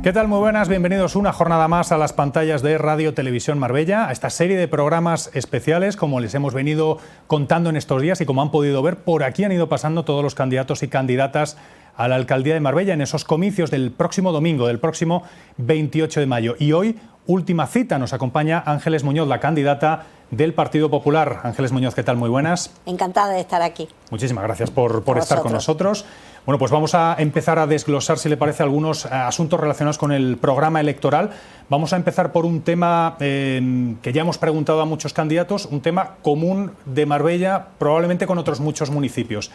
¿Qué tal? Muy buenas, bienvenidos una jornada más a las pantallas de Radio Televisión Marbella, a esta serie de programas especiales, como les hemos venido contando en estos días y como han podido ver, por aquí han ido pasando todos los candidatos y candidatas a la alcaldía de Marbella en esos comicios del próximo domingo, del próximo 28 de mayo. Y hoy, última cita, nos acompaña Ángeles Muñoz, la candidata del Partido Popular. Ángeles Muñoz, ¿qué tal? Muy buenas. Encantada de estar aquí. Muchísimas gracias por estar con nosotros. Bueno, pues vamos a empezar a desglosar, si le parece, algunos asuntos relacionados con el programa electoral. Vamos a empezar por un tema que ya hemos preguntado a muchos candidatos, un tema común de Marbella, probablemente con otros muchos municipios.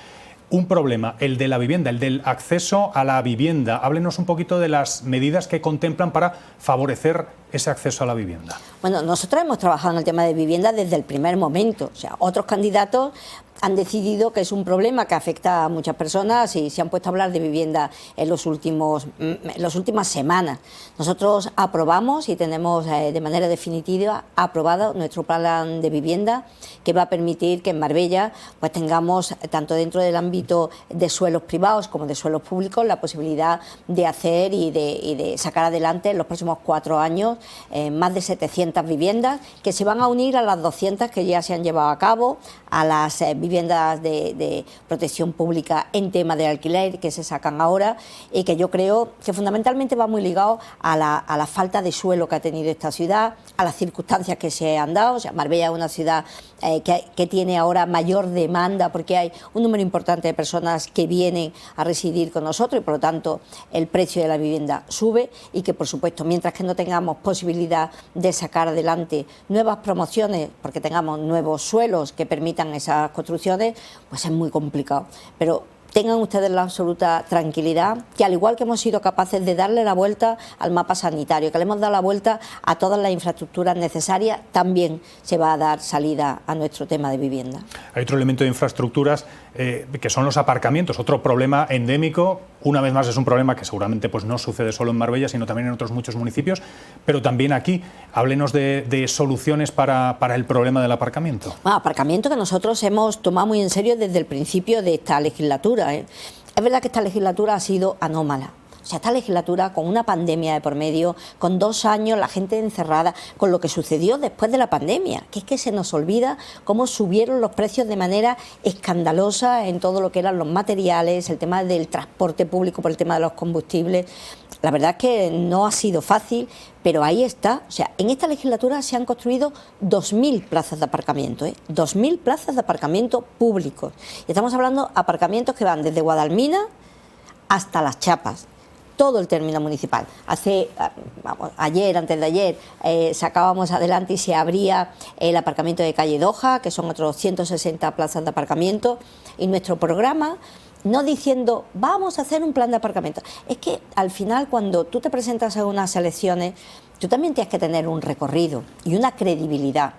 Un problema, el de la vivienda, el del acceso a la vivienda. Háblenos un poquito de las medidas que contemplan para favorecer ese acceso a la vivienda. Bueno, nosotros hemos trabajado en el tema de vivienda desde el primer momento. O sea, otros candidatos han decidido que es un problema que afecta a muchas personas y se han puesto a hablar de vivienda en las últimas semanas. Nosotros aprobamos y tenemos de manera definitiva aprobado nuestro plan de vivienda, que va a permitir que en Marbella pues tengamos, tanto dentro del ámbito de suelos privados como de suelos públicos, la posibilidad de hacer y de sacar adelante en los próximos 4 años más de 700 viviendas que se van a unir a las 200 que ya se han llevado a cabo, a las viviendas de protección pública en tema de alquiler que se sacan ahora, y que yo creo que fundamentalmente va muy ligado a la falta de suelo que ha tenido esta ciudad, a las circunstancias que se han dado. O sea, Marbella es una ciudad que tiene ahora mayor demanda porque hay un número importante de personas que vienen a residir con nosotros y por lo tanto el precio de la vivienda sube, y que por supuesto mientras que no tengamos posibilidad de sacar adelante nuevas promociones porque tengamos nuevos suelos que permitan esas construcciones, pues es muy complicado. Pero tengan ustedes la absoluta tranquilidad que, al igual que hemos sido capaces de darle la vuelta al mapa sanitario, que le hemos dado la vuelta a todas las infraestructuras necesarias, también se va a dar salida a nuestro tema de vivienda. Hay otro elemento de infraestructuras que son los aparcamientos, otro problema endémico. Una vez más es un problema que seguramente pues no sucede solo en Marbella, sino también en otros muchos municipios, pero también aquí. Háblenos de soluciones para el problema del aparcamiento. Bueno, aparcamiento que nosotros hemos tomado muy en serio desde el principio de esta legislatura. Es verdad que esta legislatura ha sido anómala. O sea, esta legislatura, con una pandemia de por medio, con 2 años la gente encerrada, con lo que sucedió después de la pandemia, que es que se nos olvida cómo subieron los precios de manera escandalosa en todo lo que eran los materiales, el tema del transporte público por el tema de los combustibles. La verdad es que no ha sido fácil, pero ahí está. O sea, en esta legislatura se han construido 2.000 plazas de aparcamiento, 2.000 plazas de aparcamiento públicos. Y estamos hablando de aparcamientos que van desde Guadalmina hasta Las Chapas. Todo el término municipal. Ayer, antes de ayer, sacábamos adelante y se abría el aparcamiento de calle Doha, que son otros 160 plazas de aparcamiento, y nuestro programa, no diciendo vamos a hacer un plan de aparcamiento, es que al final cuando tú te presentas a unas elecciones, tú también tienes que tener un recorrido y una credibilidad.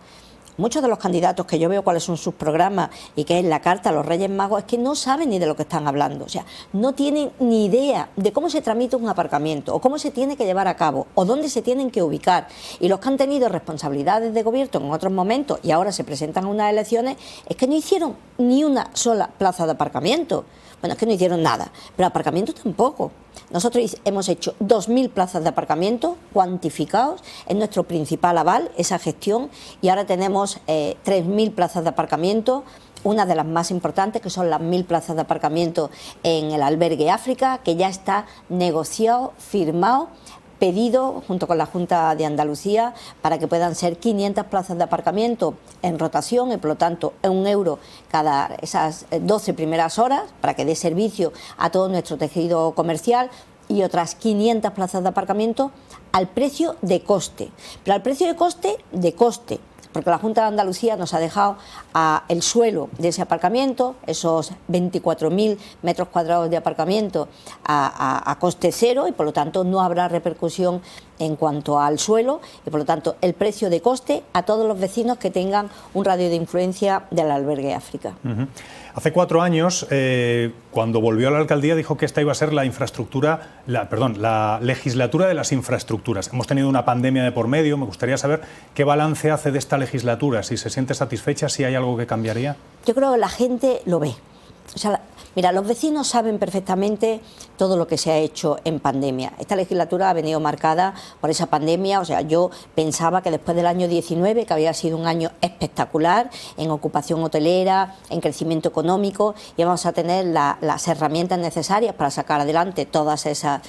Muchos de los candidatos que yo veo cuáles son sus programas y que es la carta a los Reyes Magos, es que no saben ni de lo que están hablando. O sea, no tienen ni idea de cómo se tramita un aparcamiento o cómo se tiene que llevar a cabo o dónde se tienen que ubicar. Y los que han tenido responsabilidades de gobierno en otros momentos y ahora se presentan a unas elecciones, es que no hicieron ni una sola plaza de aparcamiento. Bueno, es que no hicieron nada, pero aparcamiento tampoco. Nosotros hemos hecho 2.000 plazas de aparcamiento cuantificados, es nuestro principal aval, esa gestión, y ahora tenemos 3.000 plazas de aparcamiento, una de las más importantes, que son las 1.000 plazas de aparcamiento en el albergue África, que ya está negociado, firmado, pedido junto con la Junta de Andalucía para que puedan ser 500 plazas de aparcamiento en rotación y por lo tanto €1 cada esas 12 primeras horas para que dé servicio a todo nuestro tejido comercial, y otras 500 plazas de aparcamiento al precio de coste, pero al precio de coste, porque la Junta de Andalucía nos ha dejado el suelo de ese aparcamiento, esos 24.000 metros cuadrados de aparcamiento a coste cero, y por lo tanto no habrá repercusión en cuanto al suelo, y por lo tanto el precio de coste a todos los vecinos que tengan un radio de influencia del albergue África. Hace 4 años, cuando volvió a la alcaldía dijo que esta iba a ser la legislatura de las infraestructuras. Hemos tenido una pandemia de por medio. Me gustaría saber qué balance hace de esta legislatura, si se siente satisfecha, si hay algo que cambiaría. Yo creo que la gente lo ve. O sea, mira, los vecinos saben perfectamente todo lo que se ha hecho en pandemia. Esta legislatura ha venido marcada por esa pandemia. O sea, yo pensaba que después del año 19, que había sido un año espectacular en ocupación hotelera, en crecimiento económico, íbamos a tener las herramientas necesarias para sacar adelante todas esas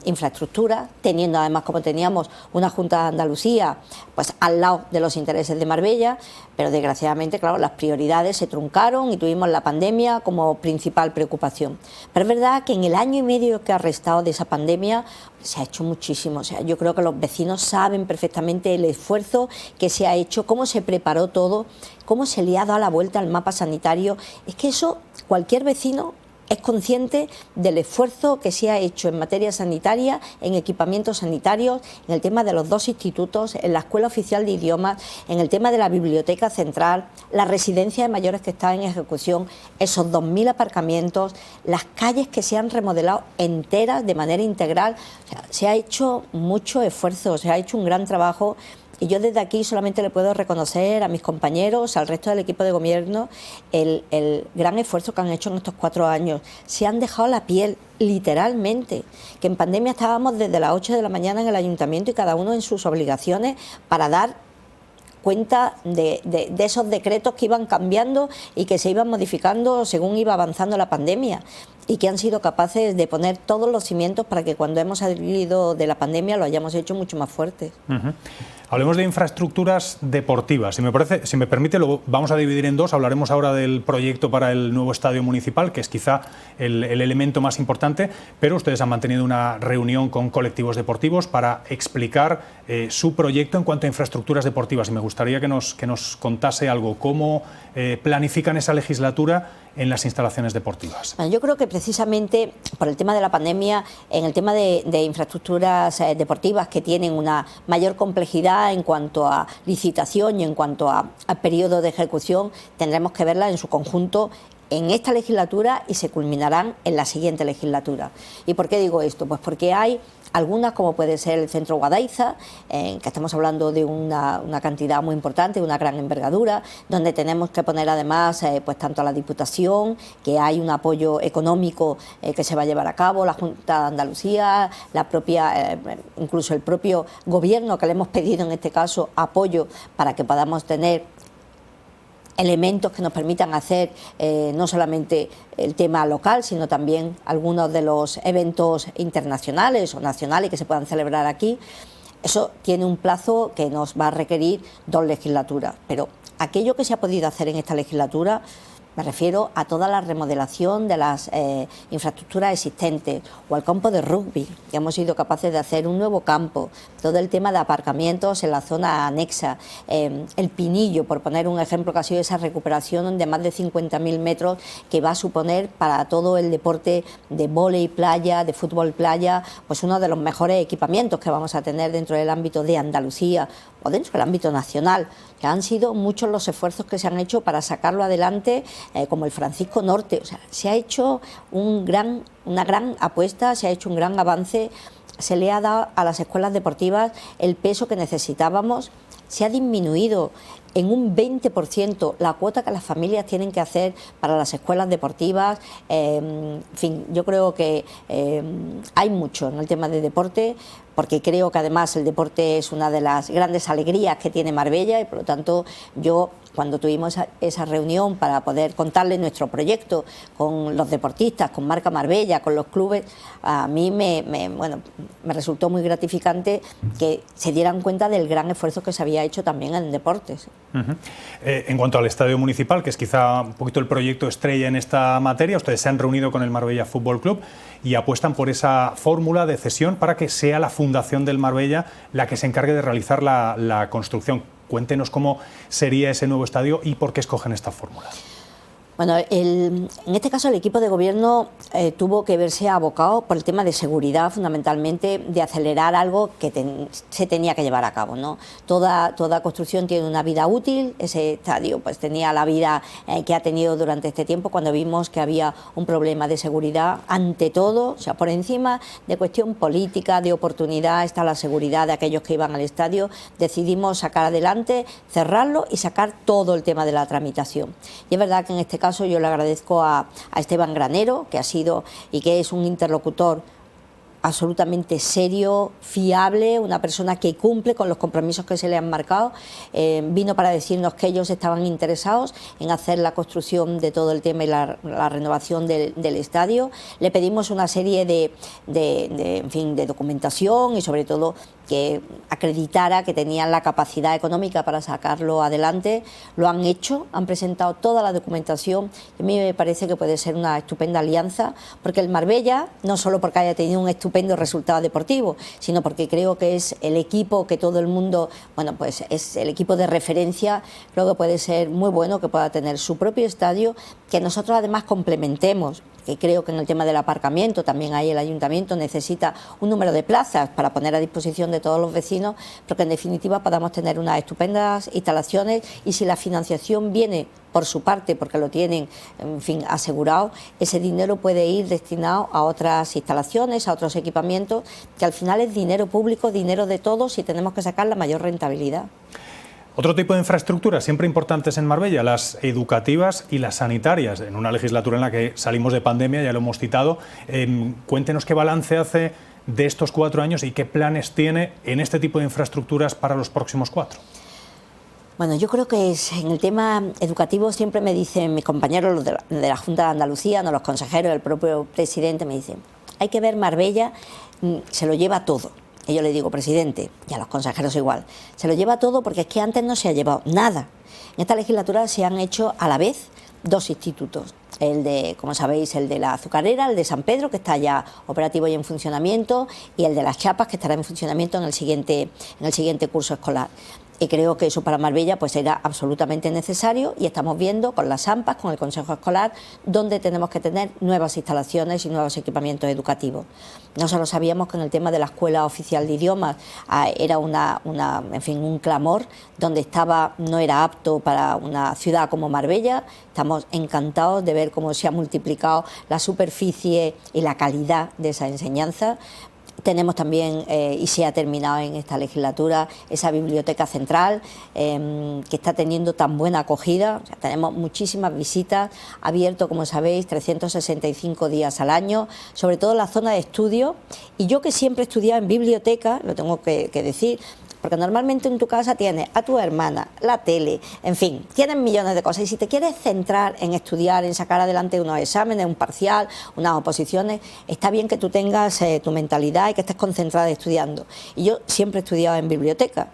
infraestructuras, teniendo además, como teníamos, una Junta de Andalucía pues al lado de los intereses de Marbella, pero desgraciadamente, claro, las prioridades se truncaron y tuvimos la pandemia como principal preocupación. Pero es verdad que en el año y medio que ha restado de esa pandemia se ha hecho muchísimo. O sea, yo creo que los vecinos saben perfectamente el esfuerzo que se ha hecho, cómo se preparó todo, cómo se le ha dado la vuelta al mapa sanitario. Es que eso cualquier vecino es consciente del esfuerzo que se ha hecho en materia sanitaria, en equipamientos sanitarios, en el tema de los 2 institutos, en la Escuela Oficial de Idiomas, en el tema de la Biblioteca Central, la residencia de mayores que está en ejecución, esos 2.000 aparcamientos, las calles que se han remodelado enteras de manera integral. O sea, se ha hecho mucho esfuerzo, se ha hecho un gran trabajo. Y yo desde aquí solamente le puedo reconocer a mis compañeros, al resto del equipo de gobierno, el gran esfuerzo que han hecho en estos 4 años. Se han dejado la piel, literalmente, que en pandemia estábamos desde las 8 de la mañana en el ayuntamiento y cada uno en sus obligaciones para dar cuenta de esos decretos que iban cambiando y que se iban modificando según iba avanzando la pandemia, y que han sido capaces de poner todos los cimientos para que cuando hemos salido de la pandemia lo hayamos hecho mucho más fuerte. Hablemos de infraestructuras deportivas. Si me permite, lo vamos a dividir en 2. Hablaremos ahora del proyecto para el nuevo estadio municipal, que es quizá el elemento más importante, pero ustedes han mantenido una reunión con colectivos deportivos para explicar su proyecto en cuanto a infraestructuras deportivas. Y me gustaría que nos contase algo, cómo planifican esa legislatura en las instalaciones deportivas. Bueno, yo creo que precisamente por el tema de la pandemia, en el tema de infraestructuras deportivas que tienen una mayor complejidad en cuanto a licitación y en cuanto a periodo de ejecución, tendremos que verla en su conjunto en esta legislatura y se culminarán en la siguiente legislatura. ¿Y por qué digo esto? Pues porque hay algunas, como puede ser el Centro Guadaiza, que estamos hablando de una cantidad muy importante, de una gran envergadura, donde tenemos que poner además pues tanto a la Diputación, que hay un apoyo económico que se va a llevar a cabo, la Junta de Andalucía, la propia, incluso el propio Gobierno, que le hemos pedido en este caso apoyo para que podamos tener elementos que nos permitan hacer no solamente el tema local, sino también algunos de los eventos internacionales o nacionales que se puedan celebrar aquí. Eso tiene un plazo que nos va a requerir 2 legislaturas, pero aquello que se ha podido hacer en esta legislatura, me refiero a toda la remodelación de las infraestructuras existentes o al campo de rugby, que hemos sido capaces de hacer un nuevo campo, todo el tema de aparcamientos en la zona anexa, el Pinillo, por poner un ejemplo, que ha sido esa recuperación de más de 50.000 metros que va a suponer para todo el deporte de vóley playa, de fútbol playa, pues uno de los mejores equipamientos que vamos a tener dentro del ámbito de Andalucía o dentro del ámbito nacional, que han sido muchos los esfuerzos que se han hecho para sacarlo adelante, como el Francisco Norte. O sea, se ha hecho una gran apuesta, se ha hecho un gran avance, se le ha dado a las escuelas deportivas el peso que necesitábamos, se ha disminuido en un 20% la cuota que las familias tienen que hacer para las escuelas deportivas. En fin, yo creo que hay mucho en el tema de deporte, porque creo que además el deporte es una de las grandes alegrías que tiene Marbella, y por lo tanto yo, cuando tuvimos esa reunión para poder contarles nuestro proyecto con los deportistas, con Marca Marbella, con los clubes, a mí me resultó muy gratificante que se dieran cuenta del gran esfuerzo que se había hecho también en deportes. En cuanto al estadio municipal, que es quizá un poquito el proyecto estrella en esta materia, ustedes se han reunido con el Marbella Fútbol Club y apuestan por esa fórmula de cesión para que sea la Fundación del Marbella la que se encargue de realizar la construcción. Cuéntenos cómo sería ese nuevo estadio y por qué escogen esta fórmula. Bueno, en este caso el equipo de gobierno tuvo que verse abocado por el tema de seguridad, fundamentalmente, de acelerar algo que se tenía que llevar a cabo, ¿no? Toda construcción tiene una vida útil. Ese estadio pues tenía la vida que ha tenido durante este tiempo, cuando vimos que había un problema de seguridad ante todo, o sea, por encima de cuestión política, de oportunidad, está la seguridad de aquellos que iban al estadio. Decidimos sacar adelante, cerrarlo y sacar todo el tema de la tramitación. Y es verdad que en este caso yo le agradezco a Esteban Granero, que ha sido y que es un interlocutor absolutamente serio, fiable, una persona que cumple con los compromisos que se le han marcado. Vino para decirnos que ellos estaban interesados en hacer la construcción de todo el tema y la renovación del estadio. Le pedimos una serie de documentación y sobre todo que acreditara que tenían la capacidad económica para sacarlo adelante. Lo han hecho, han presentado toda la documentación y a mí me parece que puede ser una estupenda alianza, porque el Marbella, no solo porque haya tenido un estupendo resultado deportivo, sino porque creo que es el equipo que todo el mundo, bueno, pues es el equipo de referencia. Creo que puede ser muy bueno que pueda tener su propio estadio, que nosotros además complementemos, que creo que en el tema del aparcamiento también ahí el ayuntamiento necesita un número de plazas para poner a disposición de todos los vecinos, pero que en definitiva podamos tener unas estupendas instalaciones, y si la financiación viene por su parte, porque lo tienen, en fin, asegurado, ese dinero puede ir destinado a otras instalaciones, a otros equipamientos, que al final es dinero público, dinero de todos, y tenemos que sacar la mayor rentabilidad. Otro tipo de infraestructuras siempre importantes en Marbella, las educativas y las sanitarias. En una legislatura en la que salimos de pandemia, ya lo hemos citado. Cuéntenos qué balance hace de estos 4 años y qué planes tiene en este tipo de infraestructuras para los próximos 4. Bueno, yo creo que en el tema educativo siempre me dicen mis compañeros, los de la Junta de Andalucía, no, los consejeros, el propio presidente, me dicen, hay que ver Marbella, se lo lleva todo. Y yo le digo, presidente, y a los consejeros igual, se lo lleva todo porque es que antes no se ha llevado nada. En esta legislatura se han hecho a la vez 2 institutos. El de, como sabéis, el de la Azucarera, el de San Pedro, que está ya operativo y en funcionamiento, y el de las Chapas, que estará en funcionamiento en el siguiente curso escolar. Y creo que eso para Marbella pues era absolutamente necesario, y estamos viendo con las AMPAs, con el Consejo Escolar, dónde tenemos que tener nuevas instalaciones y nuevos equipamientos educativos. Nosotros sabíamos que en el tema de la Escuela Oficial de Idiomas era un clamor, donde no era apto para una ciudad como Marbella. Estamos encantados de ver cómo se ha multiplicado la superficie y la calidad de esa enseñanza. Tenemos también, y se ha terminado en esta legislatura, esa biblioteca central que está teniendo tan buena acogida. O sea, tenemos muchísimas visitas, abierto, como sabéis, 365 días al año, sobre todo en la zona de estudio. Y yo, que siempre he estudiado en biblioteca, lo tengo que decir, porque normalmente en tu casa tienes a tu hermana, la tele, en fin, tienes millones de cosas, y si te quieres centrar en estudiar, en sacar adelante unos exámenes, un parcial, unas oposiciones, está bien que tú tengas tu mentalidad y que estés concentrada estudiando. Y yo siempre he estudiado en biblioteca.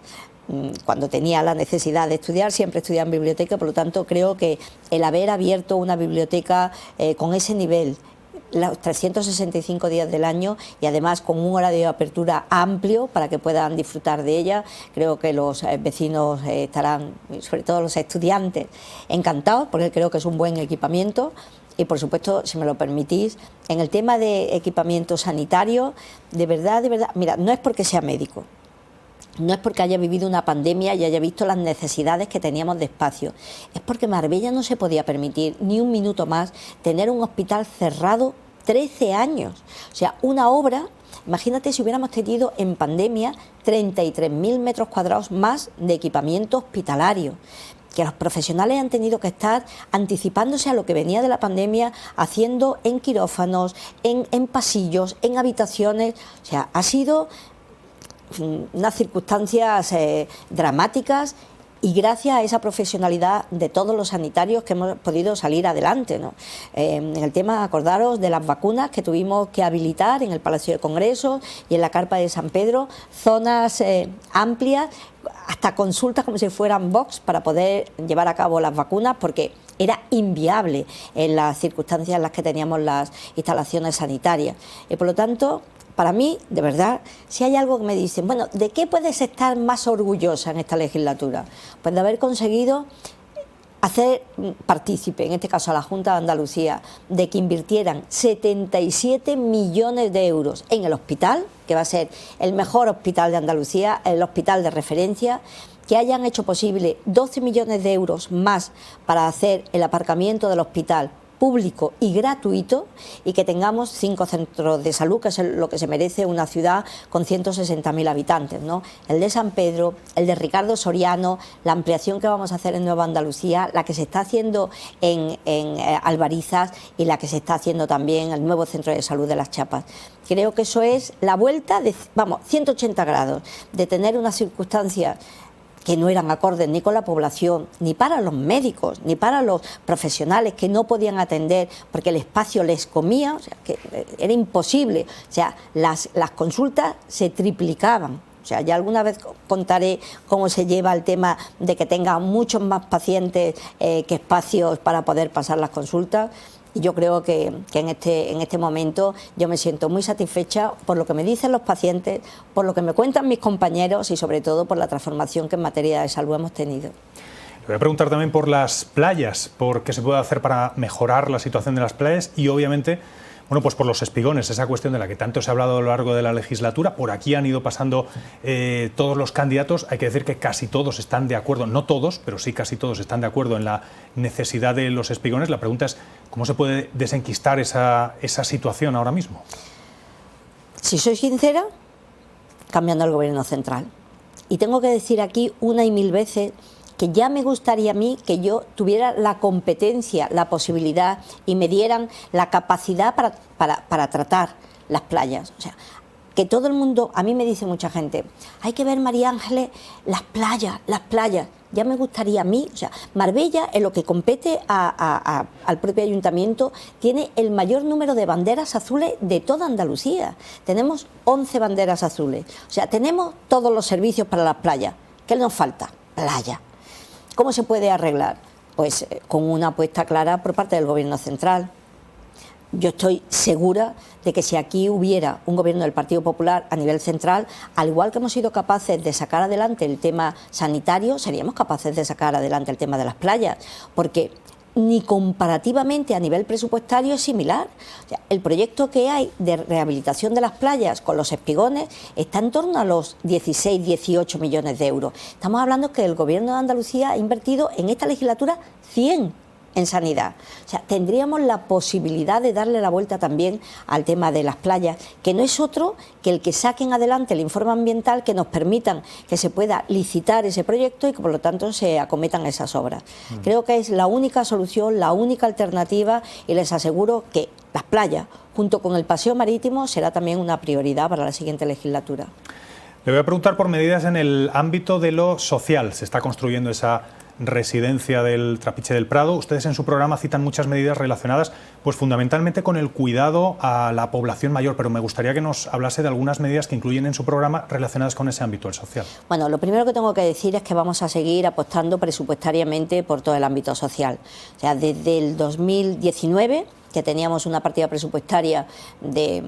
Cuando tenía la necesidad de estudiar, siempre estudiaba en biblioteca, por lo tanto creo que el haber abierto una biblioteca con ese nivel, los 365 días del año, y además con un horario de apertura amplio para que puedan disfrutar de ella, creo que los vecinos estarán, sobre todo los estudiantes, encantados, porque creo que es un buen equipamiento. Y por supuesto, si me lo permitís, en el tema de equipamiento sanitario, de verdad, mira, no es porque sea médico, no es porque haya vivido una pandemia y haya visto las necesidades que teníamos de espacio, es porque Marbella no se podía permitir ni un minuto más tener un hospital cerrado 13 años. O sea, una obra, imagínate si hubiéramos tenido en pandemia 33.000 metros cuadrados más de equipamiento hospitalario, que los profesionales han tenido que estar anticipándose a lo que venía de la pandemia, haciendo en quirófanos, en pasillos, en habitaciones. O sea, ha sido unas circunstancias dramáticas, y gracias a esa profesionalidad de todos los sanitarios que hemos podido salir adelante, ¿no? En el tema, acordaros de las vacunas que tuvimos que habilitar en el Palacio de Congresos y en la Carpa de San Pedro, zonas amplias, hasta consultas como si fueran box para poder llevar a cabo las vacunas, porque era inviable en las circunstancias en las que teníamos las instalaciones sanitarias. Y por lo tanto, para mí, de verdad, si hay algo que me dicen, bueno, ¿de qué puedes estar más orgullosa en esta legislatura? Pues de haber conseguido hacer partícipe, en este caso a la Junta de Andalucía, de que invirtieran 77 millones de euros en el hospital, que va a ser el mejor hospital de Andalucía, el hospital de referencia, que hayan hecho posible 12 millones de euros más para hacer el aparcamiento del hospital público y gratuito, y que tengamos 5 centros de salud, que es lo que se merece una ciudad con 160.000 habitantes, ¿no? El de San Pedro, el de Ricardo Soriano, la ampliación que vamos a hacer en Nueva Andalucía, la que se está haciendo en Albarizas y la que se está haciendo también el nuevo centro de salud de Las Chapas. Creo que eso es la vuelta de, 180 grados, de tener unas circunstancias que no eran acordes ni con la población, ni para los médicos, ni para los profesionales que no podían atender porque el espacio les comía, o sea, que era imposible. O sea, las consultas se triplicaban. O sea, ya alguna vez contaré cómo se lleva el tema de que tenga muchos más pacientes que espacios para poder pasar las consultas. Y yo creo que en este momento yo me siento muy satisfecha por lo que me dicen los pacientes, por lo que me cuentan mis compañeros y sobre todo por la transformación que en materia de salud hemos tenido. Le voy a preguntar también por las playas, por qué se puede hacer para mejorar la situación de las playas y obviamente, bueno, pues por los espigones, esa cuestión de la que tanto se ha hablado a lo largo de la legislatura. Por aquí han ido pasando todos los candidatos. Hay que decir que casi todos están de acuerdo, no todos, pero sí casi todos están de acuerdo en la necesidad de los espigones. La pregunta es, ¿cómo se puede desenquistar esa situación ahora mismo? Si soy sincera, cambiando el gobierno central. Y tengo que decir aquí una y mil veces que ya me gustaría a mí que yo tuviera la competencia, la posibilidad y me dieran la capacidad para tratar las playas. O sea, que todo el mundo, a mí me dice mucha gente, hay que ver, María Ángeles, las playas. Ya me gustaría a mí, o sea, Marbella, en lo que compete al propio ayuntamiento, tiene el mayor número de banderas azules de toda Andalucía. Tenemos 11 banderas azules. O sea, tenemos todos los servicios para las playas. ¿Qué nos falta? Playa. ¿Cómo se puede arreglar? Pues con una apuesta clara por parte del Gobierno central. Yo estoy segura de que si aquí hubiera un gobierno del Partido Popular a nivel central, al igual que hemos sido capaces de sacar adelante el tema sanitario, seríamos capaces de sacar adelante el tema de las playas, porque ni comparativamente a nivel presupuestario es similar. O sea, el proyecto que hay de rehabilitación de las playas con los espigones está en torno a los 16, 18 millones de euros. Estamos hablando que el Gobierno de Andalucía ha invertido en esta legislatura 100 en sanidad. O sea, tendríamos la posibilidad de darle la vuelta también al tema de las playas, que no es otro que el que saquen adelante el informe ambiental que nos permitan que se pueda licitar ese proyecto y que por lo tanto se acometan esas obras. Creo que es la única solución, la única alternativa y les aseguro que las playas, junto con el paseo marítimo, será también una prioridad para la siguiente legislatura. Le voy a preguntar por medidas en el ámbito de lo social. Se está construyendo esa residencia del Trapiche del Prado. Ustedes en su programa citan muchas medidas relacionadas, pues fundamentalmente con el cuidado a la población mayor, pero me gustaría que nos hablase de algunas medidas que incluyen en su programa relacionadas con ese ámbito, el social. Bueno, lo primero que tengo que decir es que vamos a seguir apostando presupuestariamente por todo el ámbito social. O sea, desde el 2019, que teníamos una partida presupuestaria de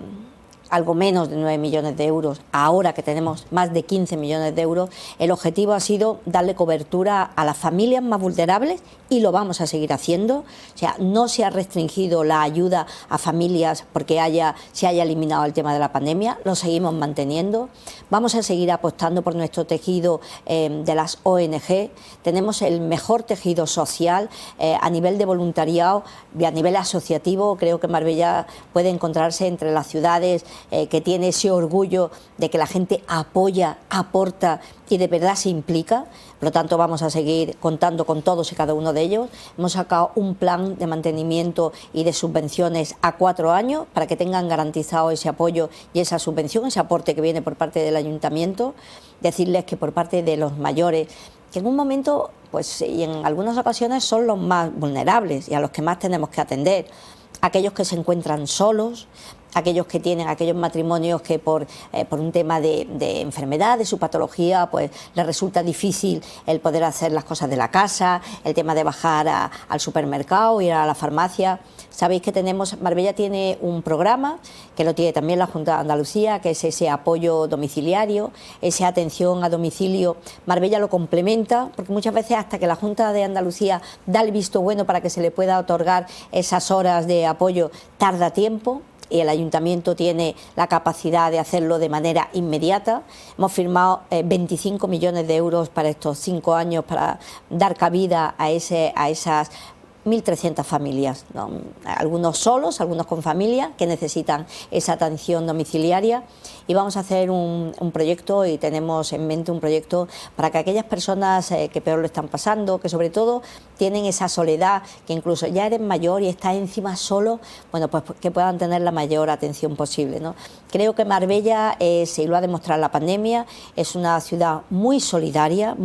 algo menos de 9 millones de euros, ahora que tenemos más de 15 millones de euros, el objetivo ha sido darle cobertura a las familias más vulnerables y lo vamos a seguir haciendo. O sea, no se ha restringido la ayuda a familias porque se haya eliminado el tema de la pandemia, lo seguimos manteniendo. Vamos a seguir apostando por nuestro tejido de las ONG. Tenemos el mejor tejido social a nivel de voluntariado y a nivel asociativo. Creo que Marbella puede encontrarse entre las ciudades que tiene ese orgullo de que la gente apoya, aporta y de verdad se implica. Por lo tanto, vamos a seguir contando con todos y cada uno de ellos. Hemos sacado un plan de mantenimiento y de subvenciones a 4 años para que tengan garantizado ese apoyo y esa subvención, ese aporte que viene por parte del ayuntamiento. Decirles que por parte de los mayores, que en un momento, pues y en algunas ocasiones son los más vulnerables y a los que más tenemos que atender, aquellos que se encuentran solos, aquellos que tienen, aquellos matrimonios que por un tema de enfermedad, de su patología, pues les resulta difícil el poder hacer las cosas de la casa, el tema de bajar al supermercado, ir a la farmacia. Sabéis que Marbella tiene un programa que lo tiene también la Junta de Andalucía, que es ese apoyo domiciliario, esa atención a domicilio. Marbella lo complementa, porque muchas veces hasta que la Junta de Andalucía da el visto bueno para que se le pueda otorgar esas horas de apoyo, tarda tiempo. Y el Ayuntamiento tiene la capacidad de hacerlo de manera inmediata. Hemos firmado 25 millones de euros para estos 5 años para dar cabida a esas 1.300 familias, ¿no? Algunos solos, algunos con familia, que necesitan esa atención domiciliaria, y vamos a hacer un proyecto, y tenemos en mente un proyecto para que aquellas personas que peor lo están pasando, que sobre todo tienen esa soledad, que incluso ya eres mayor y estás encima solo, bueno, pues que puedan tener la mayor atención posible, ¿no? Creo que Marbella es, y lo ha demostrado la pandemia, es una ciudad muy solidaria,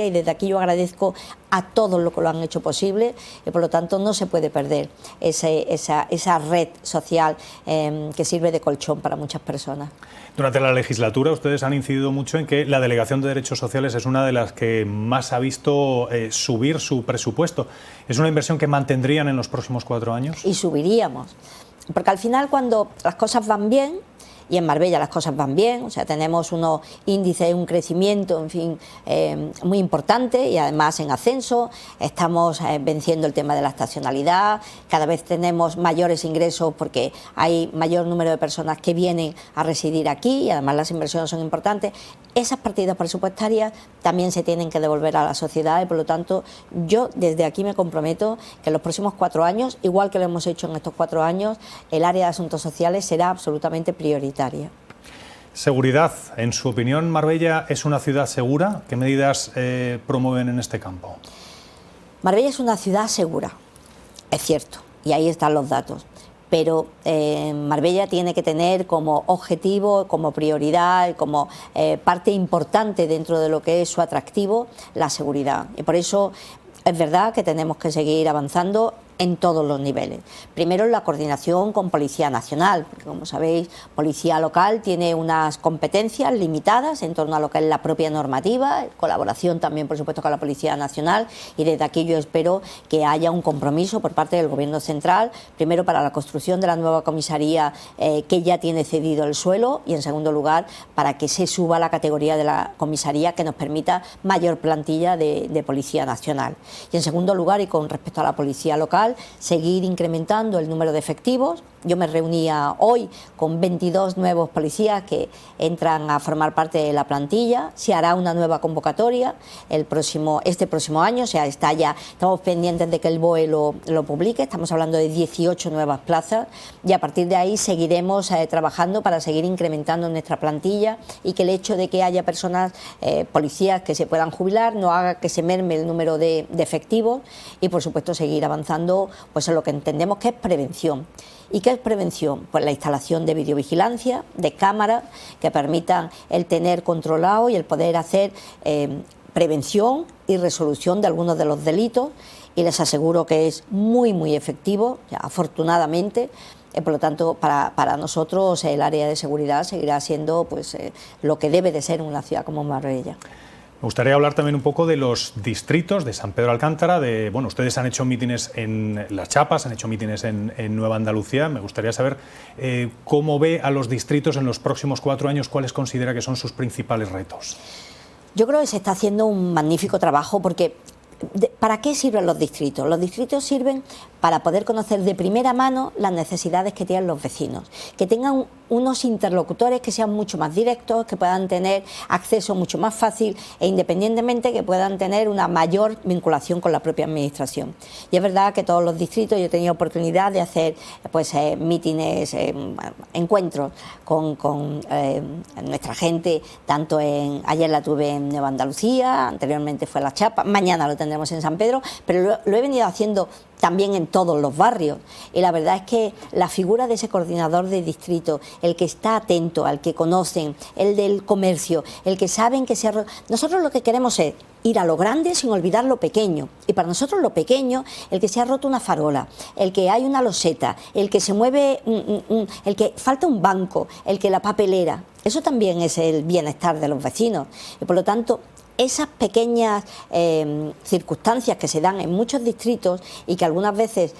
y desde aquí yo agradezco a todos los que lo han hecho posible, y por lo tanto no se puede perder esa red social que sirve de colchón para muchas personas. Durante la legislatura ustedes han incidido mucho en que la Delegación de Derechos Sociales es una de las que más ha visto subir su presupuesto. ¿Es una inversión que mantendrían en los próximos 4 años? Y subiríamos, porque al final cuando las cosas van bien, y en Marbella las cosas van bien, o sea, tenemos unos índices, un crecimiento, en fin, muy importante, y además en ascenso. Estamos venciendo el tema de la estacionalidad, cada vez tenemos mayores ingresos porque hay mayor número de personas que vienen a residir aquí, y además las inversiones son importantes. Esas partidas presupuestarias también se tienen que devolver a la sociedad, y por lo tanto yo desde aquí me comprometo que en los próximos 4 años, igual que lo hemos hecho en estos 4 años, el área de asuntos sociales será absolutamente prioritaria. Seguridad. En su opinión, ¿Marbella es una ciudad segura? ¿Qué medidas promueven en este campo? Marbella es una ciudad segura, es cierto, y ahí están los datos. Pero Marbella tiene que tener como objetivo, como prioridad, como parte importante dentro de lo que es su atractivo, la seguridad. Y por eso es verdad que tenemos que seguir avanzando en todos los niveles. Primero, la coordinación con Policía Nacional, porque como sabéis, Policía Local tiene unas competencias limitadas en torno a lo que es la propia normativa, colaboración también, por supuesto, con la Policía Nacional, y desde aquí yo espero que haya un compromiso por parte del Gobierno central, primero para la construcción de la nueva comisaría que ya tiene cedido el suelo, y en segundo lugar para que se suba la categoría de la comisaría que nos permita mayor plantilla de Policía Nacional. Y en segundo lugar, y con respecto a la Policía Local, seguir incrementando el número de efectivos. Yo me reunía hoy con 22 nuevos policías que entran a formar parte de la plantilla. Se hará una nueva convocatoria este próximo año, o sea, estamos pendientes de que el BOE lo publique. Estamos hablando de 18 nuevas plazas, y a partir de ahí seguiremos trabajando para seguir incrementando nuestra plantilla, y que el hecho de que haya personas, policías que se puedan jubilar, no haga que se merme el número de efectivos, y por supuesto seguir avanzando pues en lo que entendemos que es prevención. ¿Y qué es prevención? Pues la instalación de videovigilancia, de cámaras que permitan el tener controlado y el poder hacer prevención y resolución de algunos de los delitos, y les aseguro que es muy, muy efectivo, ya, afortunadamente. Por lo tanto, para nosotros el área de seguridad seguirá siendo pues lo que debe de ser en una ciudad como Marbella. Me gustaría hablar también un poco de los distritos de San Pedro Alcántara. Bueno, ustedes han hecho mítines en Las Chapas, han hecho mítines en Nueva Andalucía. Me gustaría saber cómo ve a los distritos en los próximos 4 años, cuáles considera que son sus principales retos. Yo creo que se está haciendo un magnífico trabajo, porque ¿para qué sirven los distritos? Los distritos sirven para poder conocer de primera mano las necesidades que tienen los vecinos, que tengan unos interlocutores que sean mucho más directos, que puedan tener acceso mucho más fácil, e independientemente que puedan tener una mayor vinculación con la propia administración. Y es verdad que todos los distritos, yo he tenido oportunidad de hacer mítines, encuentros con nuestra gente, tanto ayer la tuve en Nueva Andalucía, anteriormente fue Las Chapas, mañana lo tendré tendremos en San Pedro, pero lo he venido haciendo también en todos los barrios. Y la verdad es que la figura de ese coordinador de distrito, el que está atento, al que conocen, el del comercio, el que saben que nosotros lo que queremos es ir a lo grande sin olvidar lo pequeño. Y para nosotros lo pequeño, el que se ha roto una farola, el que hay una loseta, el que se mueve, el que falta un banco, el que la papelera, eso también es el bienestar de los vecinos. Y por lo tanto, esas pequeñas circunstancias que se dan en muchos distritos y que algunas veces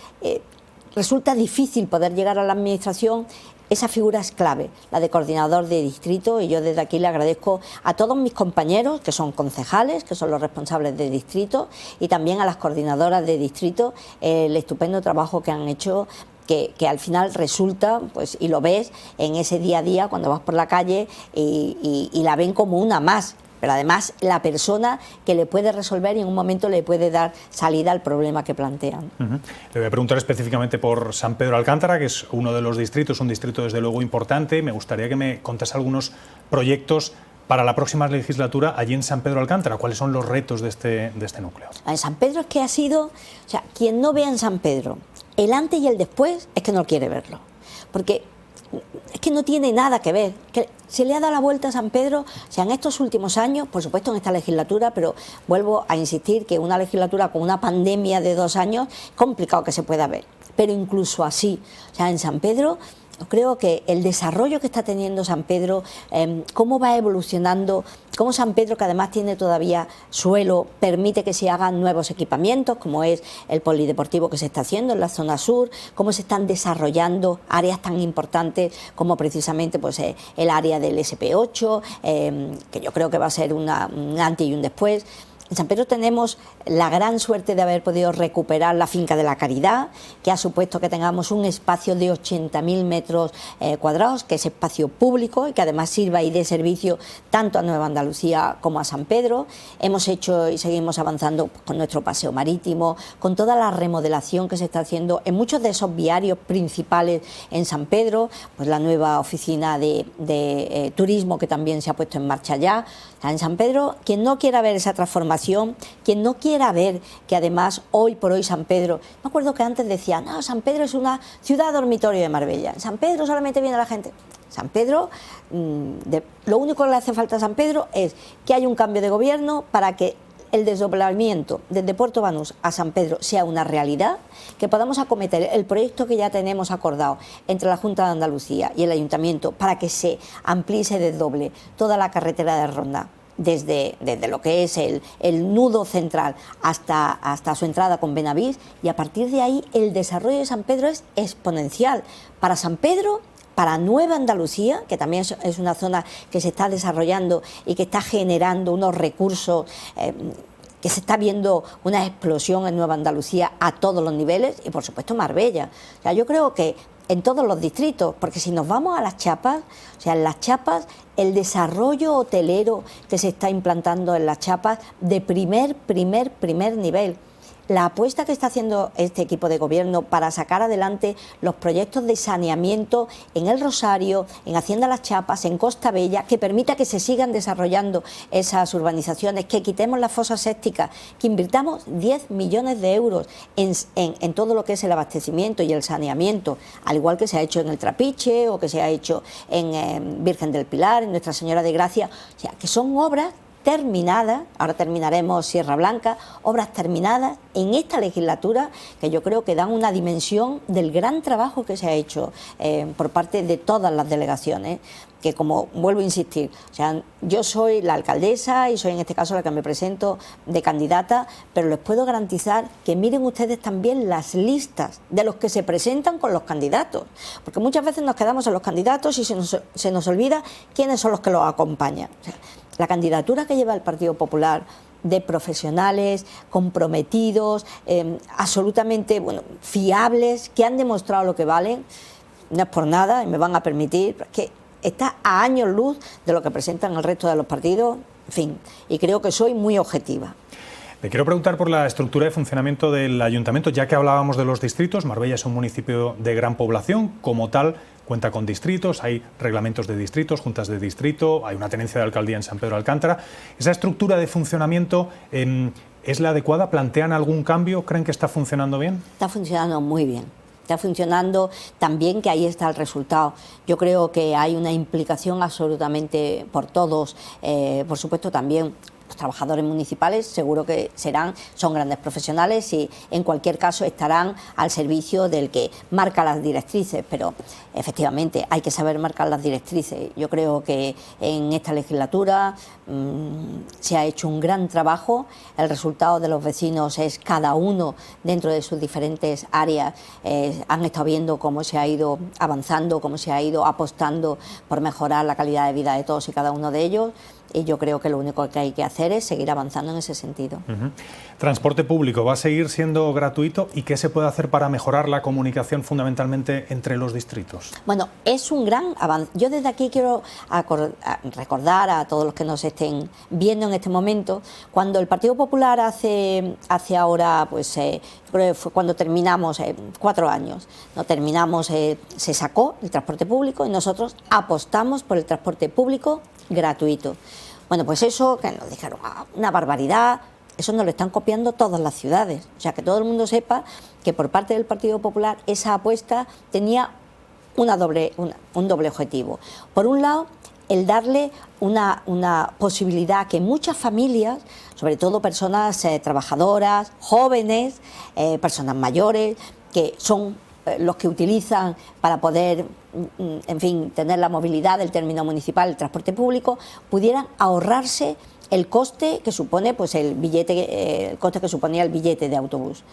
resulta difícil poder llegar a la administración, esa figura es clave, la de coordinador de distrito, y yo desde aquí le agradezco a todos mis compañeros que son concejales, que son los responsables de distrito, y también a las coordinadoras de distrito el estupendo trabajo que han hecho, que al final resulta, pues, y lo ves en ese día a día cuando vas por la calle y la ven como una más. Pero además la persona que le puede resolver y en un momento le puede dar salida al problema que plantean. Le voy a preguntar específicamente por San Pedro Alcántara, que es uno de los distritos, un distrito desde luego importante. Me gustaría que me contase algunos proyectos para la próxima legislatura allí en San Pedro Alcántara. ¿Cuáles son los retos de este núcleo? En San Pedro es que ha sido, o sea, quien no vea en San Pedro el antes y el después es que no quiere verlo, porque es que no tiene nada que ver, que se le ha dado la vuelta a San Pedro, o sea, en estos últimos años, por supuesto en esta legislatura, pero vuelvo a insistir que una legislatura con una pandemia de 2 años, es complicado que se pueda ver, pero incluso así, o sea, en San Pedro, creo que el desarrollo que está teniendo San Pedro, cómo va evolucionando, cómo San Pedro, que además tiene todavía suelo, permite que se hagan nuevos equipamientos, como es el polideportivo que se está haciendo en la zona sur, cómo se están desarrollando áreas tan importantes como precisamente pues, el área del SP8, que yo creo que va a ser un antes y un después. En San Pedro tenemos la gran suerte de haber podido recuperar la Finca de la Caridad, que ha supuesto que tengamos un espacio de 80.000 metros cuadrados, que es espacio público y que además sirva y dé servicio tanto a Nueva Andalucía como a San Pedro. Hemos hecho y seguimos avanzando con nuestro paseo marítimo, con toda la remodelación que se está haciendo en muchos de esos viarios principales en San Pedro, pues la nueva oficina de turismo que también se ha puesto en marcha ya. En San Pedro, quien no quiera ver esa transformación, quien no quiera ver que además hoy por hoy San Pedro, me acuerdo que antes decían, no, San Pedro es una ciudad dormitorio de Marbella, en San Pedro solamente viene la gente. San Pedro, lo único que le hace falta a San Pedro es que haya un cambio de gobierno para que el desdoblamiento desde Puerto Banús a San Pedro sea una realidad, que podamos acometer el proyecto que ya tenemos acordado entre la Junta de Andalucía y el Ayuntamiento para que se amplíe y se desdoble toda la carretera de Ronda desde lo que es el nudo central hasta su entrada con Benavís, y a partir de ahí el desarrollo de San Pedro es exponencial para San Pedro, para Nueva Andalucía, que también es una zona que se está desarrollando y que está generando unos recursos, que se está viendo una explosión en Nueva Andalucía a todos los niveles, y por supuesto Marbella. O sea, yo creo que en todos los distritos, porque si nos vamos a las Chapas, o sea, en las Chapas el desarrollo hotelero que se está implantando en las Chapas de primer nivel. La apuesta que está haciendo este equipo de gobierno para sacar adelante los proyectos de saneamiento en El Rosario, en Hacienda Las Chapas, en Costa Bella, que permita que se sigan desarrollando esas urbanizaciones, que quitemos las fosas sépticas, que invirtamos 10 millones de euros en todo lo que es el abastecimiento y el saneamiento, al igual que se ha hecho en el Trapiche o que se ha hecho en Virgen del Pilar, en Nuestra Señora de Gracia, o sea, que son obras terminadas, ahora terminaremos Sierra Blanca, obras terminadas en esta legislatura que yo creo que dan una dimensión del gran trabajo que se ha hecho por parte de todas las delegaciones, que como vuelvo a insistir, o sea, yo soy la alcaldesa y soy en este caso la que me presento de candidata, pero les puedo garantizar que miren ustedes también las listas de los que se presentan con los candidatos, porque muchas veces nos quedamos en los candidatos y se nos olvida quiénes son los que los acompañan. O sea, la candidatura que lleva el Partido Popular de profesionales comprometidos, absolutamente fiables, que han demostrado lo que valen, no es por nada, y me van a permitir, que está a años luz de lo que presentan el resto de los partidos, en fin, y creo que soy muy objetiva. Le quiero preguntar por la estructura de funcionamiento del ayuntamiento, ya que hablábamos de los distritos. Marbella es un municipio de gran población, como tal cuenta con distritos, hay reglamentos de distritos, juntas de distrito, hay una tenencia de alcaldía en San Pedro de Alcántara. ¿Esa estructura de funcionamiento es la adecuada? ¿Plantean algún cambio? ¿Creen que está funcionando bien? Está funcionando muy bien. Está funcionando tan bien que ahí está el resultado. Yo creo que hay una implicación absolutamente por todos, por supuesto también. Los trabajadores municipales seguro que son grandes profesionales y en cualquier caso estarán al servicio del que marca las directrices, pero efectivamente hay que saber marcar las directrices. Yo creo que en esta legislatura se ha hecho un gran trabajo, el resultado de los vecinos es cada uno dentro de sus diferentes áreas, han estado viendo cómo se ha ido avanzando, cómo se ha ido apostando por mejorar la calidad de vida de todos y cada uno de ellos. Y yo creo que lo único que hay que hacer es seguir avanzando en ese sentido. ¿Transporte público va a seguir siendo gratuito? ¿Y qué se puede hacer para mejorar la comunicación fundamentalmente entre los distritos? Bueno, es un gran avance. Yo desde aquí quiero recordar a todos los que nos estén viendo en este momento, cuando el Partido Popular hace ahora, pues creo que fue cuando terminamos, 4 años, no terminamos, se sacó el transporte público y nosotros apostamos por el transporte público gratuito. Bueno, pues eso, que nos dijeron, una barbaridad, eso nos lo están copiando todas las ciudades. O sea, que todo el mundo sepa que por parte del Partido Popular esa apuesta tenía un doble objetivo. Por un lado, el darle una posibilidad a que muchas familias, sobre todo personas trabajadoras, jóvenes, personas mayores, que son los que utilizan para poder, en fin, tener la movilidad del término municipal, el transporte público, pudieran ahorrarse el coste que supone, pues el coste que suponía el billete de autobús.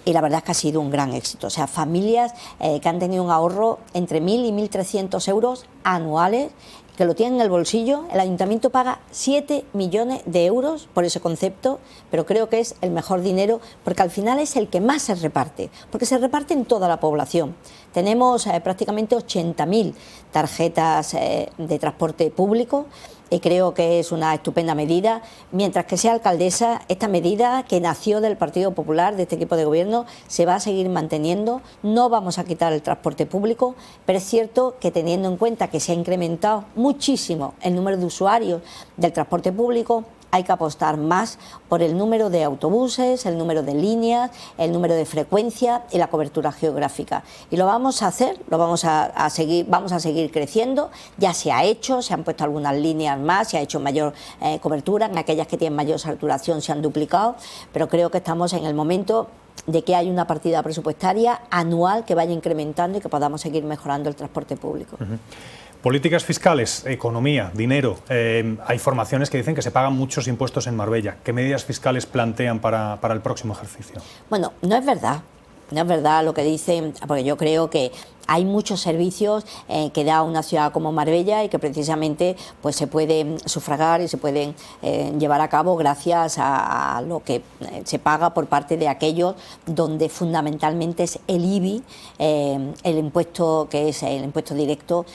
Y la verdad es que ha sido un gran éxito. O sea, familias que han tenido un ahorro entre 1.000 y 1.300 euros anuales, que lo tienen en el bolsillo. El ayuntamiento paga 7 millones de euros por ese concepto, pero creo que es el mejor dinero porque al final es el que más se reparte, porque se reparte en toda la población. Tenemos prácticamente 80.000 tarjetas de transporte público y creo que es una estupenda medida. Mientras que sea alcaldesa, esta medida que nació del Partido Popular, de este equipo de gobierno, se va a seguir manteniendo. No vamos a quitar el transporte público, pero es cierto que teniendo en cuenta que se ha incrementado muchísimo el número de usuarios del transporte público, hay que apostar más por el número de autobuses, el número de líneas, el número de frecuencia y la cobertura geográfica. Y lo vamos a hacer, vamos a seguir creciendo. Ya se ha hecho, se han puesto algunas líneas más, se ha hecho mayor cobertura, en aquellas que tienen mayor saturación se han duplicado, pero creo que estamos en el momento de que hay una partida presupuestaria anual que vaya incrementando y que podamos seguir mejorando el transporte público. Políticas fiscales, economía, dinero. Hay formaciones que dicen que se pagan muchos impuestos en Marbella. ¿Qué medidas fiscales plantean para el próximo ejercicio? Bueno, no es verdad. No es verdad lo que dicen, porque yo creo que hay muchos servicios que da una ciudad como Marbella y que precisamente pues se pueden sufragar y se pueden llevar a cabo gracias a lo que se paga por parte de aquellos donde fundamentalmente es el IBI, el impuesto que es el impuesto directo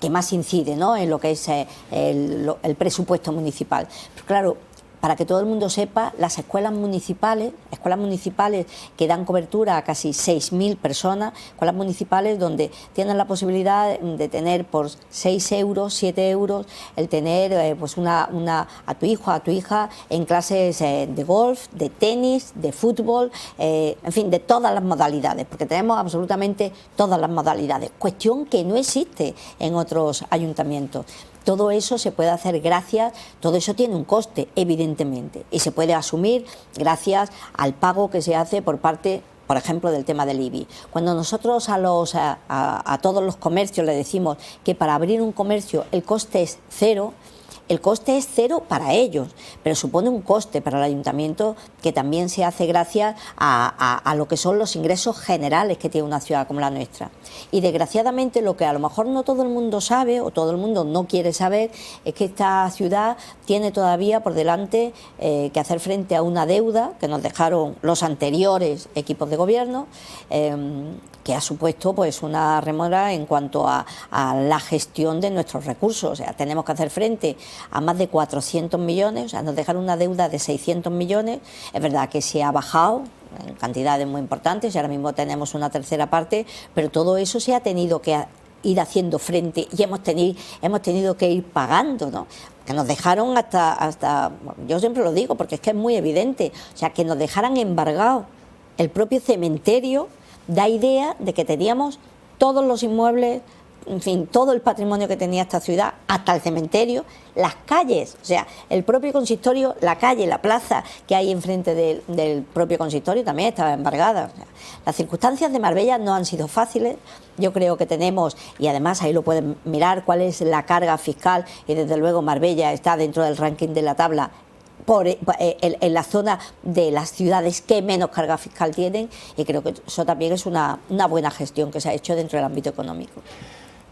que más incide, ¿no?, en lo que es el presupuesto municipal. Pero claro, para que todo el mundo sepa, las escuelas municipales que dan cobertura a casi 6.000 personas, escuelas municipales donde tienen la posibilidad de tener por 6 euros, 7 euros, el tener pues a tu hijo, a tu hija en clases de golf, de tenis, de fútbol, en fin, de todas las modalidades, porque tenemos absolutamente todas las modalidades, cuestión que no existe en otros ayuntamientos. Todo eso se puede hacer todo eso tiene un coste, evidentemente, y se puede asumir gracias al pago que se hace por parte, por ejemplo, del tema del IBI. Cuando nosotros a todos los comercios les decimos que para abrir un comercio el coste es cero, el coste es cero para ellos, pero supone un coste para el ayuntamiento que también se hace gracias a lo que son los ingresos generales que tiene una ciudad como la nuestra. Y desgraciadamente lo que a lo mejor no todo el mundo sabe o todo el mundo no quiere saber es que esta ciudad tiene todavía por delante que hacer frente a una deuda que nos dejaron los anteriores equipos de gobierno, que ha supuesto pues una remora en cuanto a la gestión de nuestros recursos. O sea, tenemos que hacer frente a más de 400 millones, o sea, nos dejaron una deuda de 600 millones. Es verdad que se ha bajado en cantidades muy importantes y ahora mismo tenemos una tercera parte, pero todo eso se ha tenido que ir haciendo frente y hemos tenido que ir pagando, ¿no? Que nos dejaron hasta, yo siempre lo digo porque es que es muy evidente, o sea, que nos dejaran embargados el propio cementerio da idea de que teníamos todos los inmuebles, en fin, todo el patrimonio que tenía esta ciudad, hasta el cementerio, las calles, o sea, el propio consistorio, la calle, la plaza que hay enfrente del propio consistorio también estaba embargada. O sea, las circunstancias de Marbella no han sido fáciles. Yo creo que tenemos, y además ahí lo pueden mirar, cuál es la carga fiscal, y desde luego Marbella está dentro del ranking de la tabla en la zona de las ciudades que menos carga fiscal tienen, y creo que eso también es una buena gestión que se ha hecho dentro del ámbito económico.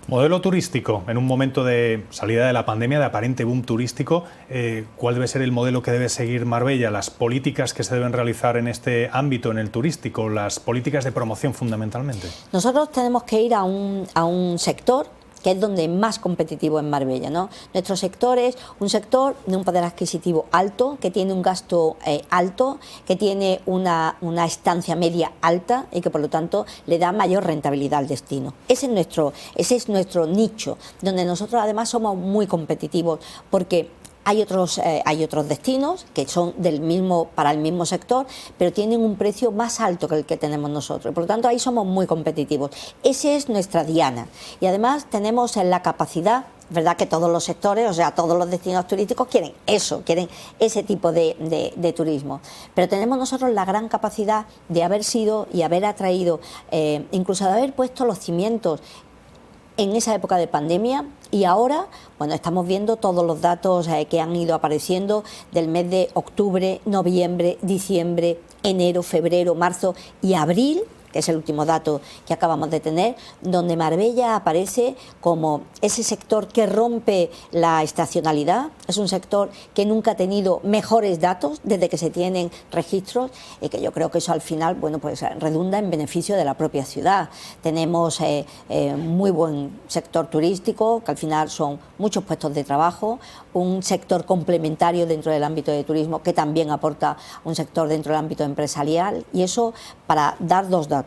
Modelo turístico, en un momento de salida de la pandemia, de aparente boom turístico, ¿cuál debe ser el modelo que debe seguir Marbella? Las políticas que se deben realizar en este ámbito, en el turístico, las políticas de promoción fundamentalmente. Nosotros tenemos que ir a un sector que es donde más competitivo en Marbella, ¿no? Nuestro sector es un sector de un poder adquisitivo alto, que tiene un gasto alto, que tiene una estancia media alta y que por lo tanto le da mayor rentabilidad al destino. Ese es nuestro nicho, donde nosotros además somos muy competitivos porque hay otros destinos que son para el mismo sector, pero tienen un precio más alto que el que tenemos nosotros. Por lo tanto, ahí somos muy competitivos. Esa es nuestra diana. Y además tenemos la capacidad, verdad que todos los sectores, o sea, todos los destinos turísticos quieren eso, quieren ese tipo de turismo. Pero tenemos nosotros la gran capacidad de haber sido y haber atraído, incluso de haber puesto los cimientos en esa época de pandemia, y ahora, bueno, estamos viendo todos los datos que han ido apareciendo del mes de octubre, noviembre, diciembre, enero, febrero, marzo y abril, que es el último dato que acabamos de tener, donde Marbella aparece como ese sector que rompe la estacionalidad. Es un sector que nunca ha tenido mejores datos desde que se tienen registros, y que yo creo que eso al final, bueno, pues redunda en beneficio de la propia ciudad. Tenemos muy buen sector turístico, que al final son muchos puestos de trabajo, un sector complementario dentro del ámbito de turismo que también aporta un sector dentro del ámbito empresarial, y eso para dar dos datos.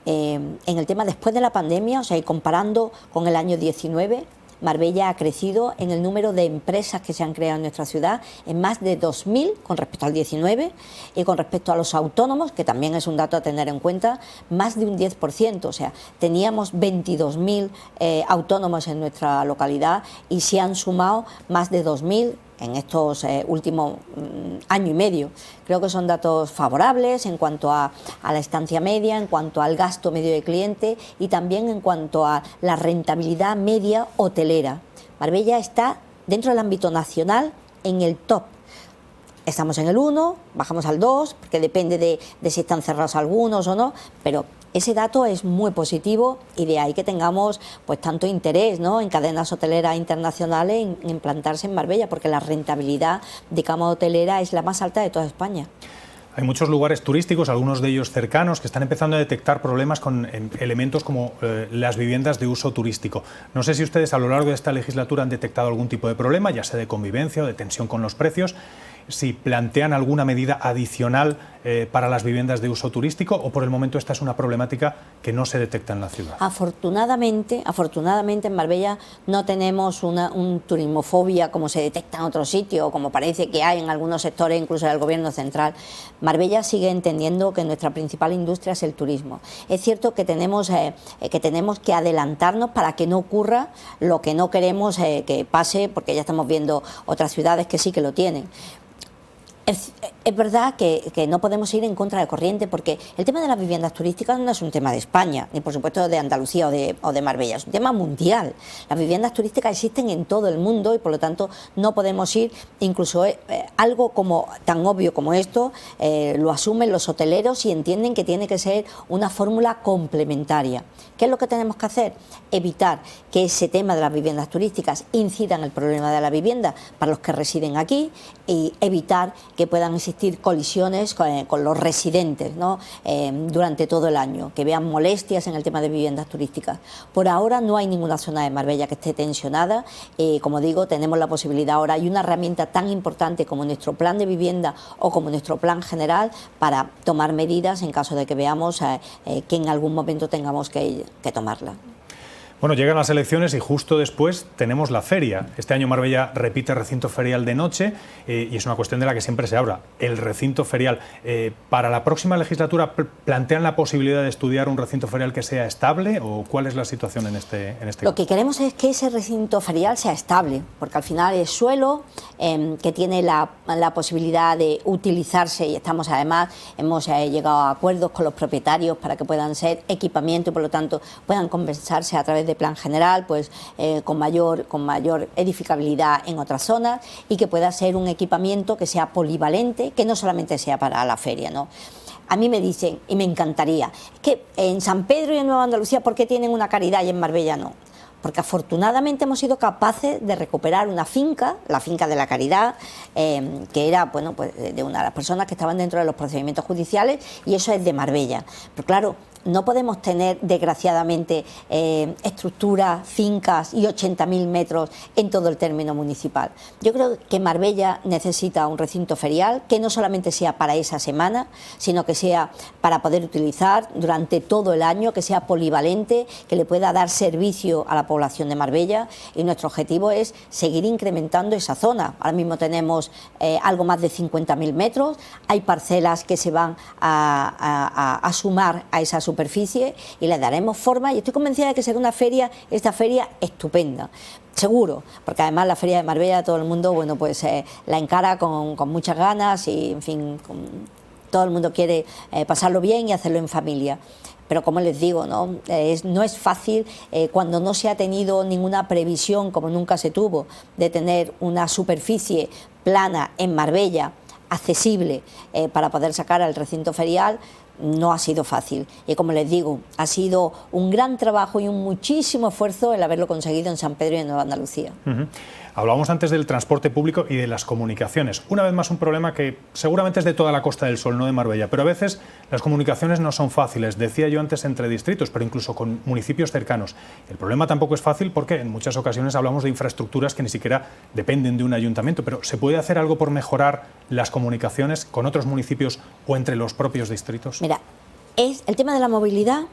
En el tema después de la pandemia, o sea, y comparando con el año 19, Marbella ha crecido en el número de empresas que se han creado en nuestra ciudad en más de 2.000 con respecto al 19, y con respecto a los autónomos, que también es un dato a tener en cuenta, más de un 10%, o sea, teníamos 22.000 autónomos en nuestra localidad y se han sumado más de 2.000 en estos últimos año y medio. Creo que son datos favorables en cuanto a la estancia media, en cuanto al gasto medio de cliente y también en cuanto a la rentabilidad media hotelera. Marbella está dentro del ámbito nacional en el top. Estamos en el 1, bajamos al 2, porque depende de si están cerrados algunos o no, pero ese dato es muy positivo, y de ahí que tengamos pues tanto interés, ¿no?, en cadenas hoteleras internacionales en implantarse en Marbella, porque la rentabilidad de cama hotelera es la más alta de toda España. Hay muchos lugares turísticos, algunos de ellos cercanos, que están empezando a detectar problemas con elementos como las viviendas de uso turístico. No sé si ustedes a lo largo de esta legislatura han detectado algún tipo de problema, ya sea de convivencia o de tensión con los precios, si plantean alguna medida adicional para las viviendas de uso turístico, o por el momento esta es una problemática que no se detecta en la ciudad. Afortunadamente en Marbella no tenemos un turismofobia como se detecta en otros sitios, o como parece que hay en algunos sectores, incluso del gobierno central. Marbella sigue entendiendo que nuestra principal industria es el turismo. Es cierto que tenemos que adelantarnos para que no ocurra lo que no queremos que pase, porque ya estamos viendo otras ciudades que sí que lo tienen. Es verdad que no podemos ir en contra de corriente, porque el tema de las viviendas turísticas no es un tema de España, ni por supuesto de Andalucía o de Marbella, es un tema mundial. Las viviendas turísticas existen en todo el mundo y por lo tanto no podemos ir, incluso algo como tan obvio como esto, lo asumen los hoteleros y entienden que tiene que ser una fórmula complementaria. ¿Qué es lo que tenemos que hacer? Evitar que ese tema de las viviendas turísticas incida en el problema de la vivienda para los que residen aquí, y evitar que puedan existir colisiones con los residentes, ¿no?, durante todo el año, que vean molestias en el tema de viviendas turísticas. Por ahora no hay ninguna zona de Marbella que esté tensionada. Como digo, tenemos la posibilidad ahora, hay una herramienta tan importante como nuestro plan de vivienda o como nuestro plan general para tomar medidas en caso de que veamos que en algún momento tengamos que tomarla. Bueno, llegan las elecciones y justo después tenemos la feria. Este año Marbella repite recinto ferial de noche y es una cuestión de la que siempre se habla, el recinto ferial. ¿Para la próxima legislatura plantean la posibilidad de estudiar un recinto ferial que sea estable o cuál es la situación en este Lo que queremos es que ese recinto ferial sea estable, porque al final es suelo que tiene la posibilidad de utilizarse y hemos llegado a acuerdos con los propietarios para que puedan ser equipamiento y por lo tanto puedan compensarse a través de plan general, pues con mayor edificabilidad en otras zonas y que pueda ser un equipamiento que sea polivalente, que no solamente sea para la feria, ¿no? A mí me dicen, y me encantaría, es que en San Pedro y en Nueva Andalucía, ¿por qué tienen una Caridad y en Marbella no? Porque afortunadamente hemos sido capaces de recuperar una finca, la finca de la Caridad, que era pues de una de las personas que estaban dentro de los procedimientos judiciales, y eso es de Marbella. Pero claro, no podemos tener, desgraciadamente, estructuras, fincas y 80.000 metros en todo el término municipal. Yo creo que Marbella necesita un recinto ferial que no solamente sea para esa semana, sino que sea para poder utilizar durante todo el año, que sea polivalente, que le pueda dar servicio a la población de Marbella, y nuestro objetivo es seguir incrementando esa zona. Ahora mismo tenemos algo más de 50.000 metros, hay parcelas que se van a sumar a esa superficie y le daremos forma, y estoy convencida de que será esta feria estupenda. Seguro, porque además la feria de Marbella todo el mundo la encara con muchas ganas y, en fin, todo el mundo quiere pasarlo bien y hacerlo en familia. Pero como les digo, no es fácil cuando no se ha tenido ninguna previsión, como nunca se tuvo, de tener una superficie plana en Marbella, accesible para poder sacar al recinto ferial. No ha sido fácil y, como les digo, ha sido un gran trabajo y un muchísimo esfuerzo el haberlo conseguido en San Pedro y en Nueva Andalucía. Hablábamos antes del transporte público y de las comunicaciones. Una vez más, un problema que seguramente es de toda la Costa del Sol, no de Marbella, pero a veces las comunicaciones no son fáciles. Decía yo antes entre distritos, pero incluso con municipios cercanos. El problema tampoco es fácil porque en muchas ocasiones hablamos de infraestructuras que ni siquiera dependen de un ayuntamiento, pero ¿se puede hacer algo por mejorar las comunicaciones con otros municipios o entre los propios distritos? Mira, el tema de la movilidad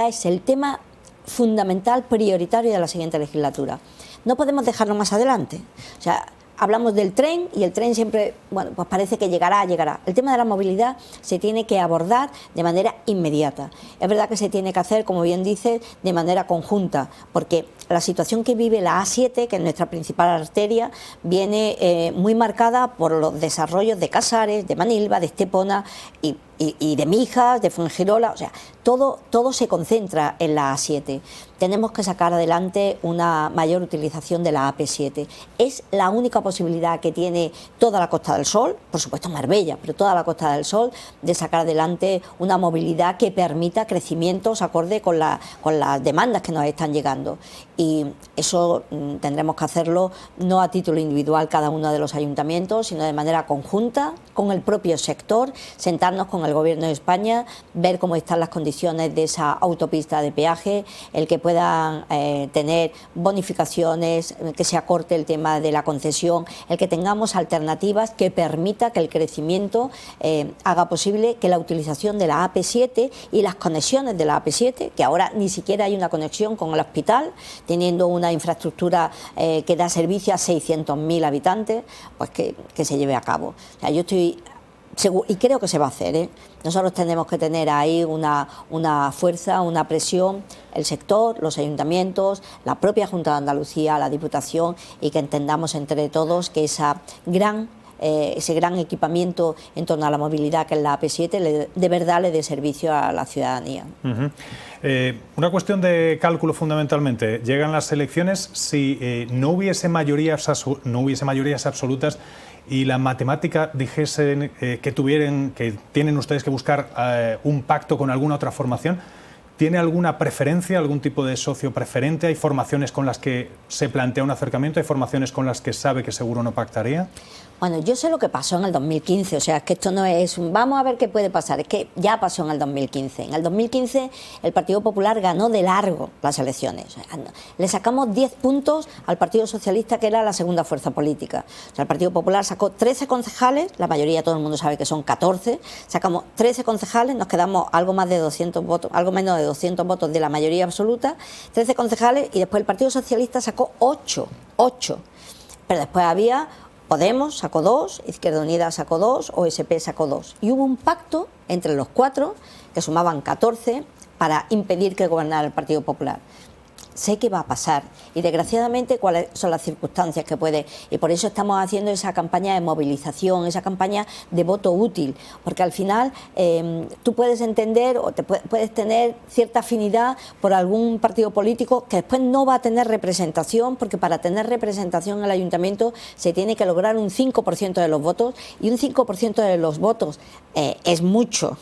es el tema fundamental, prioritario de la siguiente legislatura. No podemos dejarlo más adelante. O sea, hablamos del tren y el tren siempre, pues parece que llegará. El tema de la movilidad se tiene que abordar de manera inmediata. Es verdad que se tiene que hacer, como bien dice, de manera conjunta, porque la situación que vive la A7, que es nuestra principal arteria, viene muy marcada por los desarrollos de Casares, de Manilva, de Estepona y de Mijas, de Fuengirola. O sea, todo se concentra en la A7. Tenemos que sacar adelante una mayor utilización de la AP7. Es la única posibilidad que tiene toda la Costa del Sol, por supuesto Marbella, pero toda la Costa del Sol, de sacar adelante una movilidad que permita crecimientos acorde con las demandas que nos están llegando. Y eso tendremos que hacerlo no a título individual cada uno de los ayuntamientos, sino de manera conjunta con el propio sector, sentarnos con el Gobierno de España, ver cómo están las condiciones de esa autopista de peaje, el que puedan tener bonificaciones, que se acorte el tema de la concesión, el que tengamos alternativas que permita que el crecimiento haga posible que la utilización de la AP7 y las conexiones de la AP7, que ahora ni siquiera hay una conexión con el hospital, teniendo una infraestructura que da servicio a 600.000 habitantes, pues que se lleve a cabo. O sea, yo estoy seguro, y creo que se va a hacer, Nosotros tenemos que tener ahí una fuerza, una presión, el sector, los ayuntamientos, la propia Junta de Andalucía, la Diputación, y que entendamos entre todos que ese gran equipamiento en torno a la movilidad que es la AP7 de verdad le dé servicio a la ciudadanía. Una cuestión de cálculo fundamentalmente. Llegan las elecciones, si no hubiese mayorías absolutas y la matemática dijese que tienen ustedes que buscar un pacto con alguna otra formación, ¿tiene alguna preferencia, algún tipo de socio preferente? ¿Hay formaciones con las que se plantea un acercamiento? ¿Hay formaciones con las que sabe que seguro no pactaría? Bueno, yo sé lo que pasó en el 2015, o sea, es que esto no es vamos a ver qué puede pasar, es que ya pasó en el 2015. En el 2015 el Partido Popular ganó de largo las elecciones. O sea, le sacamos 10 puntos al Partido Socialista, que era la segunda fuerza política. O sea, el Partido Popular sacó 13 concejales, la mayoría todo el mundo sabe que son 14, sacamos 13 concejales, nos quedamos algo más de 200 votos, algo menos de 200 votos de la mayoría absoluta, 13 concejales, y después el Partido Socialista sacó 8. Pero después había Podemos sacó 2, Izquierda Unida sacó 2, OSP sacó 2. Y hubo un pacto entre los 4, que sumaban 14, para impedir que gobernara el Partido Popular. Sé que va a pasar y desgraciadamente cuáles son las circunstancias que puede, y por eso estamos haciendo esa campaña de movilización, esa campaña de voto útil, porque al final tú puedes entender o puedes tener cierta afinidad por algún partido político que después no va a tener representación, porque para tener representación en el ayuntamiento se tiene que lograr un 5% de los votos, y un 5% de los votos es mucho,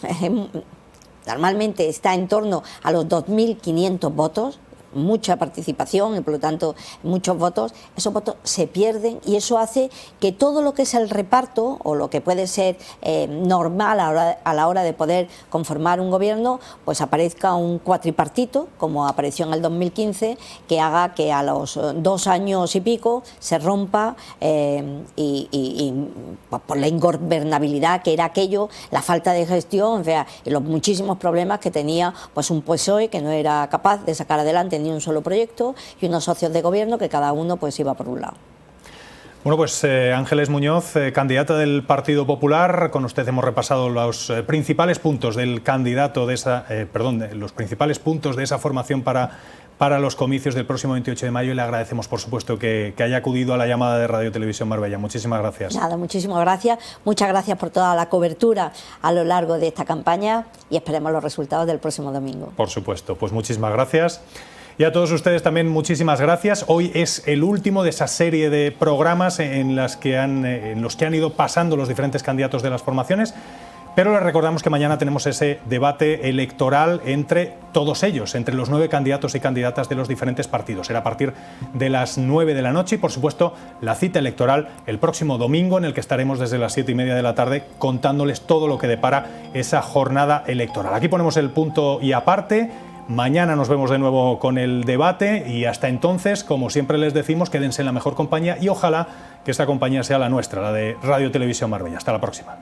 normalmente está en torno a los 2.500 votos, mucha participación y por lo tanto muchos votos, esos votos se pierden, y eso hace que todo lo que es el reparto o lo que puede ser normal a la hora de poder conformar un gobierno, pues aparezca un cuatripartito, como apareció en el 2015, que haga que a los 2 años y pico se rompa y por la ingobernabilidad que era aquello, la falta de gestión, o sea, y los muchísimos problemas que tenía pues un PSOE que no era capaz de sacar adelante ni un solo proyecto, y unos socios de gobierno que cada uno pues iba por un lado. Bueno, pues Ángeles Muñoz, candidata del Partido Popular, con usted hemos repasado los principales puntos del candidato de esa, los principales puntos de esa formación para los comicios del próximo 28 de mayo, y le agradecemos, por supuesto, que haya acudido a la llamada de Radio Televisión Marbella. Muchísimas gracias. Nada, muchísimas gracias. Muchas gracias por toda la cobertura a lo largo de esta campaña, y esperemos los resultados del próximo domingo. Por supuesto, pues muchísimas gracias. Y a todos ustedes también muchísimas gracias. Hoy es el último de esa serie de programas en los que han ido pasando los diferentes candidatos de las formaciones, pero les recordamos que mañana tenemos ese debate electoral entre todos ellos, entre los 9 candidatos y candidatas de los diferentes partidos. Será a partir de las 9 de la noche y, por supuesto, la cita electoral el próximo domingo, en el que estaremos desde las 7:30 de la tarde contándoles todo lo que depara esa jornada electoral. Aquí ponemos el punto y aparte. Mañana nos vemos de nuevo con el debate, y hasta entonces, como siempre les decimos, quédense en la mejor compañía, y ojalá que esta compañía sea la nuestra, la de Radio Televisión Marbella. Hasta la próxima.